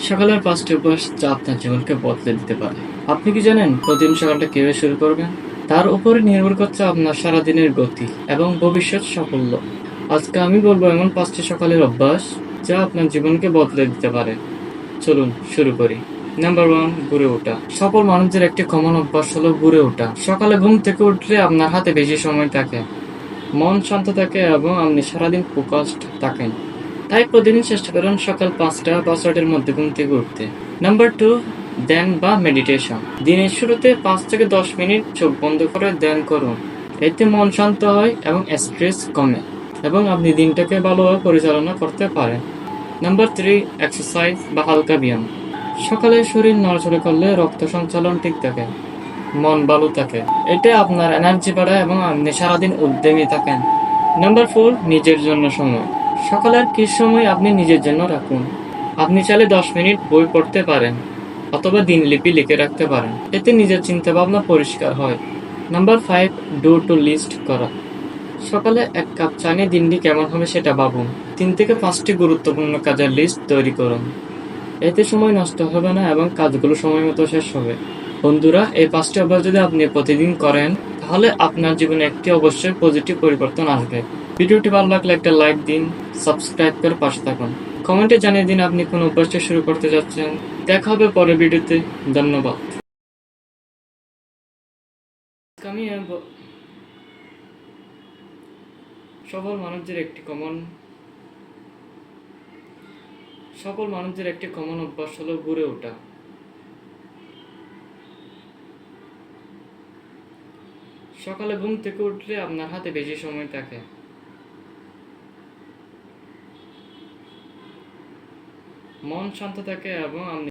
সকালের ৫টি অভ্যাস যা আপনার জীবনকে বদলে দিতে পারে। আপনি কি জানেন প্রতিদিন সকালটা কিভাবে শুরু করবেন? তার উপরে নির্ভর করছে আপনার সারাদিনের গতি এবং ভবিষ্যৎ সাফল্য। আজকে আমি বলবো এমন ৫টি সকালের অভ্যাস যা আপনার জীবনকে বদলে দিতে পারে। চলুন শুরু করি। নাম্বার ১, ভোরে ওঠা। সকল মানুষদের একটি কমন অভ্যাস হলো ভোরে ওঠা। সকালে ঘুম থেকে উঠলে আপনার হাতে বেশি সময় থাকে, মন শান্ত থাকে এবং আপনি সারাদিন ফোকাসড থাকেন। তাই প্রতিদিন চেষ্টা করুন সকাল ৫টা বা ৬টার মধ্যে ঘুম থেকে উঠতে। নাম্বার ২, ধ্যান বা মেডিটেশন। দিনের শুরুতে ৫ থেকে ১০ মিনিট চোখ বন্ধ করে ধ্যান করুন। এতে মন শান্ত হয় এবং স্ট্রেস কমে এবং আপনি দিনটাকে ভালোভাবে পরিচালনা করতে পারেন। নাম্বার ৩, এক্সারসাইজ বা হালকা ব্যায়াম। সকালে শরীর নড়াচড়া করলে রক্ত সঞ্চালন ঠিক থাকে, মন ভালো থাকে। এটা আপনার এনার্জি বাড়ায় এবং আপনি সারাদিন উদ্যমী থাকেন। নাম্বার ৪, নিজের জন্য সময়। সকালের কিছু সময় আপনি নিজের জন্য রাখুন। আপনি চাইলে ১০ মিনিট বই পড়তে পারেন অথবা দিনলিপি লিখে রাখতে পারেন। এতে নিজের চিন্তাভাবনা পরিষ্কার হয়। নাম্বার ৫, ডু টু লিস্ট করা। সকালে ১ কাপ চা নিয়ে দিনটি কেমন হবে সেটা ভাবুন। ৩ থেকে ৫টি গুরুত্বপূর্ণ কাজের লিস্ট তৈরি করুন। এতে সময় নষ্ট হবে না এবং কাজগুলো সময় মতো শেষ হবে। বন্ধুরা, এই ৫টি অভ্যাস যদি আপনি প্রতিদিন করেন তাহলে আপনার জীবনে একটি অবশ্যই পজিটিভ পরিবর্তন আসবে। ভিডিওটি ভালো লাগলে একটা লাইক দিন, সাবস্ক্রাইব করে পাশে থাকুন। কমেন্টে জানিয়ে দিন আপনি কোন অভ্যাসটি শুরু করতে যাচ্ছেন। দেখা হবে পরের ভিডিওতে। ধন্যবাদ। আমি সকল মানুষদের একটি কমন অভ্যাস হলো ভোরে ওঠা। সকালে ঘুম থেকে উঠলে আপনার হাতে বেশি সময় থাকে, মন শান্ত থাকে এবং আপনি